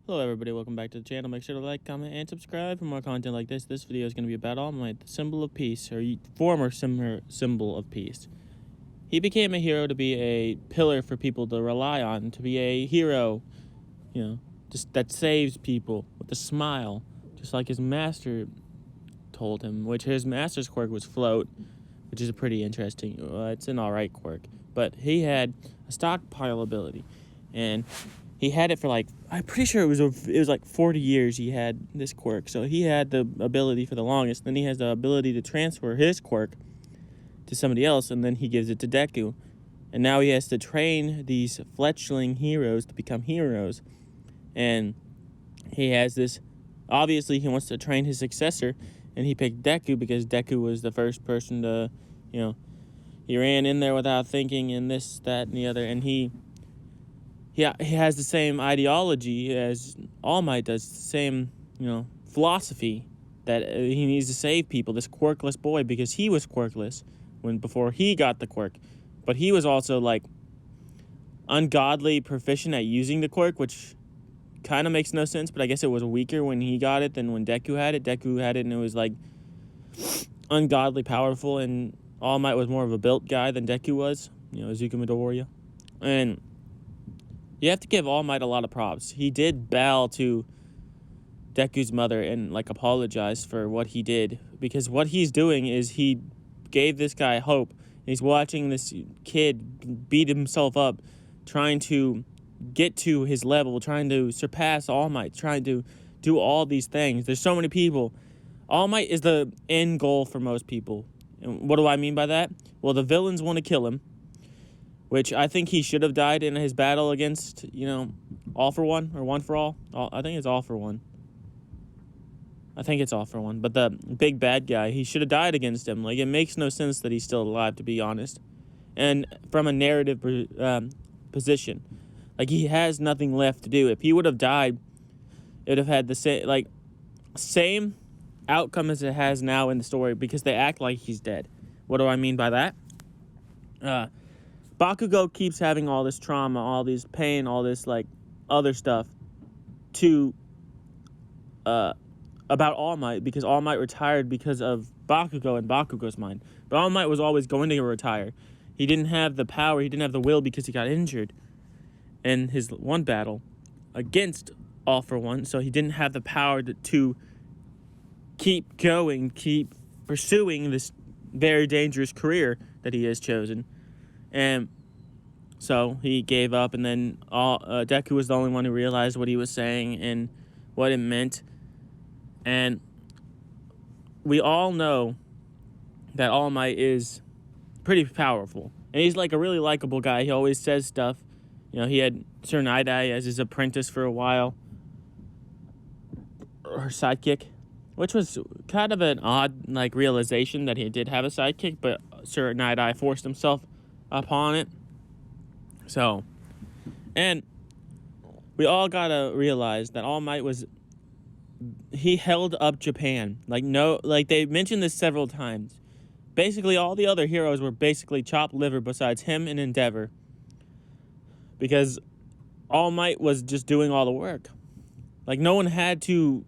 Hello everybody, welcome back to the channel. Make sure to like, comment, and subscribe for more content like this. This video is going to be about All Might, the symbol of peace, or former symbol of peace. He became a hero to be a pillar for people to rely on, to be a hero, just that saves people with a smile, just like his master told him, which his master's quirk was float, which is a pretty interesting, it's an alright quirk. But he had a stockpile ability, and he had it for I'm pretty sure it was like 40 years he had this quirk. So he had the ability for the longest. Then he has the ability to transfer his quirk to somebody else, and then he gives it to Deku. And now he has to train these fledgling heroes to become heroes. And he has this, obviously he wants to train his successor, and he picked Deku because Deku was the first person to, he ran in there without thinking, and this, that, and the other, and he has the same ideology as All Might does, the same, philosophy that he needs to save people, this quirkless boy, because he was quirkless before he got the quirk. But he was also, ungodly proficient at using the quirk, which kind of makes no sense, but I guess it was weaker when he got it than when Deku had it. Deku had it, and it was, ungodly powerful, and All Might was more of a built guy than Deku was, Izuku Midoriya. And you have to give All Might a lot of props. He did bow to Deku's mother and, apologize for what he did. Because what he's doing is he gave this guy hope. He's watching this kid beat himself up, trying to get to his level, trying to surpass All Might, trying to do all these things. There's so many people. All Might is the end goal for most people. And what do I mean by that? Well, the villains want to kill him, which I think he should have died in his battle against, All for One, or One for All. I think it's All for One. I think it's All for One. But the big bad guy, he should have died against him. It makes no sense that he's still alive, to be honest. And from a narrative position, he has nothing left to do. If he would have died, it would have had the same outcome as it has now in the story, because they act like he's dead. What do I mean by that? Bakugo keeps having all this trauma, all this pain, all this, other stuff about All Might, because All Might retired because of Bakugo and Bakugo's mind. But All Might was always going to retire. He didn't have the power, he didn't have the will, because he got injured in his one battle against All for One, so he didn't have the power to keep going, keep pursuing this very dangerous career that he has chosen. And so he gave up, and then Deku was the only one who realized what he was saying and what it meant. And we all know that All Might is pretty powerful. And he's a really likable guy. He always says stuff. He had Sir Night-Eye as his apprentice for a while, or sidekick, which was kind of an odd realization that he did have a sidekick, but Sir Night-Eye forced himself upon it. So, and we all gotta realize that All Might he held up Japan. They mentioned this several times. Basically, all the other heroes were basically chopped liver besides him and Endeavor, because All Might was just doing all the work. No one had to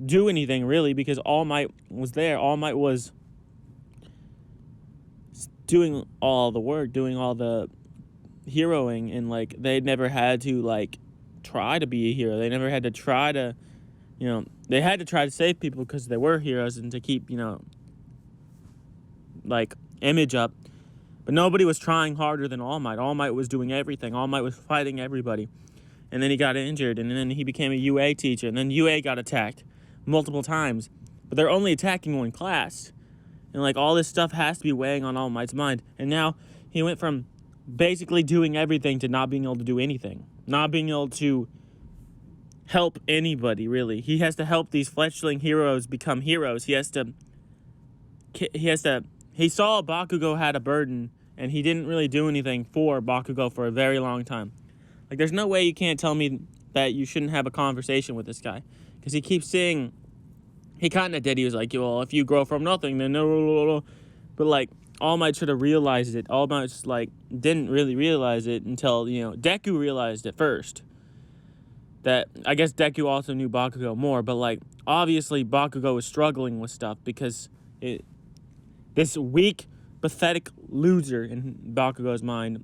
do anything, really, because All Might was there. All Might was doing all the work, doing all the heroing, and they never had to try to be a hero. They never had to try to, they had to try to save people because they were heroes and to keep, image up. But nobody was trying harder than All Might. All Might was doing everything. All Might was fighting everybody. And then he got injured, and then he became a UA teacher, and then UA got attacked multiple times. But they're only attacking one class. And all this stuff has to be weighing on All Might's mind. And now he went from basically doing everything to not being able to do anything. Not being able to help anybody, really. He has to help these fledgling heroes become heroes. He saw Bakugo had a burden, and he didn't really do anything for Bakugo for a very long time. There's no way you can't tell me that you shouldn't have a conversation with this guy. Because he keeps saying, he kind of did. He was well, if you grow from nothing, then no. But, All Might should have realized it. All Might just, didn't really realize it until, Deku realized it first. that I guess Deku also knew Bakugo more, but like obviously Bakugo was struggling with stuff because this weak, pathetic loser in Bakugo's mind,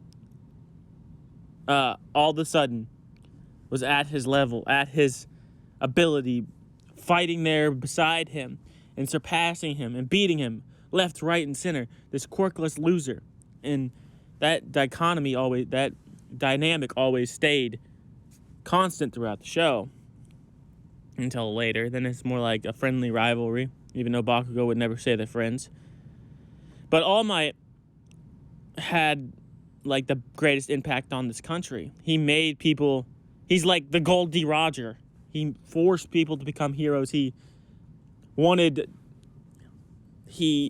all of a sudden was at his level, at his ability, fighting there beside him and surpassing him and beating him left, right, and center. This quirkless loser, and that dynamic always stayed constant throughout the show until later. Then it's more like a friendly rivalry, even though Bakugo would never say they're friends. But All Might had like the greatest impact on this country. He made people, he's like the Goldie Roger. He forced people to become heroes. He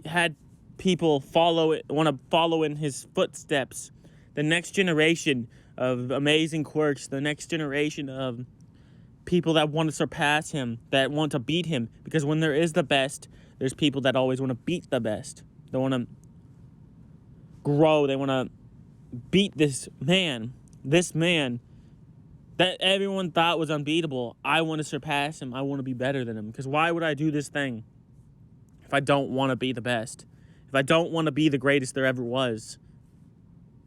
had people want to follow in his footsteps. The next generation of amazing quirks, the next generation of people that want to surpass him, that want to beat him. Because when there is the best, there's people that always want to beat the best. They want to grow. They want to beat this man that everyone thought was unbeatable. I want to surpass him. I want to be better than him. Because why would I do this thing if I don't want to be the best? If I don't want to be the greatest there ever was,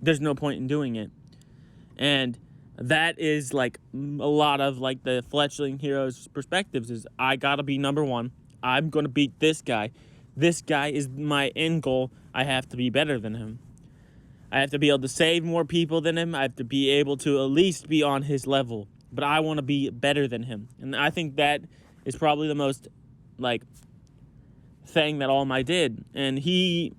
there's no point in doing it. And that is like a lot of like the fledgling heroes' perspectives is I gotta be number one. I'm gonna beat this guy. This guy is my end goal. I have to be better than him. I have to be able to save more people than him. I have to be able to at least be on his level. But I want to be better than him. And I think that is probably the most like thing that All Might did. And he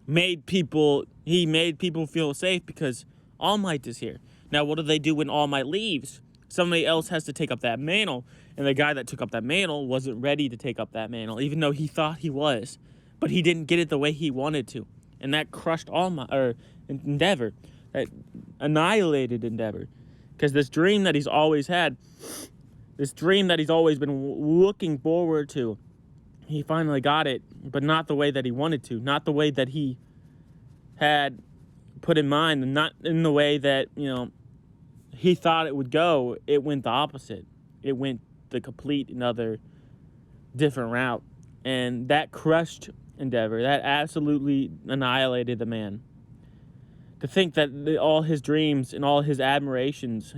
made people feel safe because All Might is here. Now, what do they do when All Might leaves? Somebody else has to take up that mantle, and the guy that took up that mantle wasn't ready to take up that mantle, even though he thought he was. But he didn't get it the way he wanted to, and that crushed Endeavor. That annihilated Endeavor. Because this dream that he's always had, this dream that he's always been looking forward to, he finally got it, but not the way that he wanted to, not the way that he had put in mind, and not in the way that, he thought it would go. It went the opposite. It went the complete another different route. And that crushed Endeavor. That absolutely annihilated the man. To think that all his dreams and all his admirations,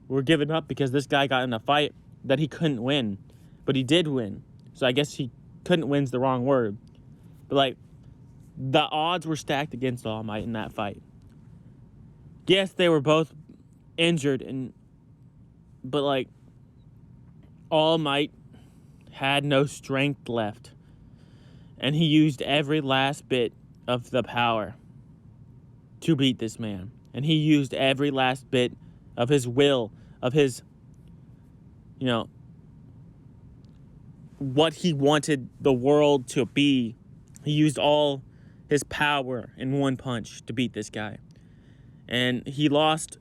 were given up because this guy got in a fight that he couldn't win. But he did win. So I guess he couldn't win's the wrong word. But like, the odds were stacked against All Might in that fight. Yes, they were both injured, but like, All Might had no strength left, and he used every last bit of the power to beat this man. And he used every last bit of his will, of his, what he wanted the world to be. He used all his power in one punch to beat this guy. And he lost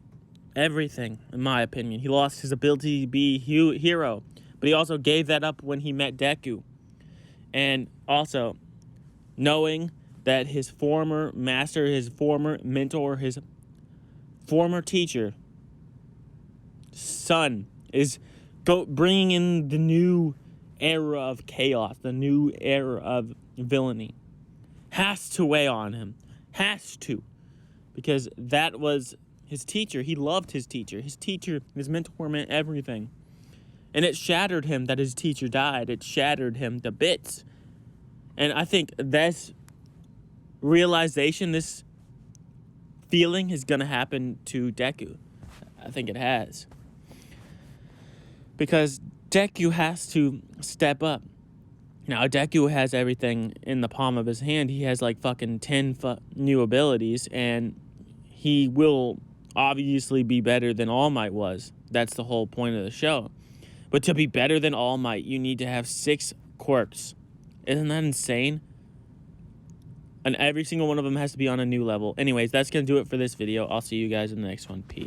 everything, in my opinion. He lost his ability to be hero, but he also gave that up when he met Deku. And also, knowing that his former master, his former mentor, his former teacher, son, is bringing in the new era of chaos, the new era of villainy, has to weigh on him. Has to. Because that was his teacher. He loved his teacher. His mentor meant everything. And it shattered him that his teacher died. It shattered him to bits. And I think this realization, this feeling is going to happen to Deku. I think it has. Because Deku has to step up. Now, Deku has everything in the palm of his hand. He has like fucking 10 new abilities, and he will obviously be better than All Might was. That's the whole point of the show. But to be better than All Might, you need to have 6 quirks. Isn't that insane? And every single one of them has to be on a new level. Anyways, that's going to do it for this video. I'll see you guys in the next one. Peace.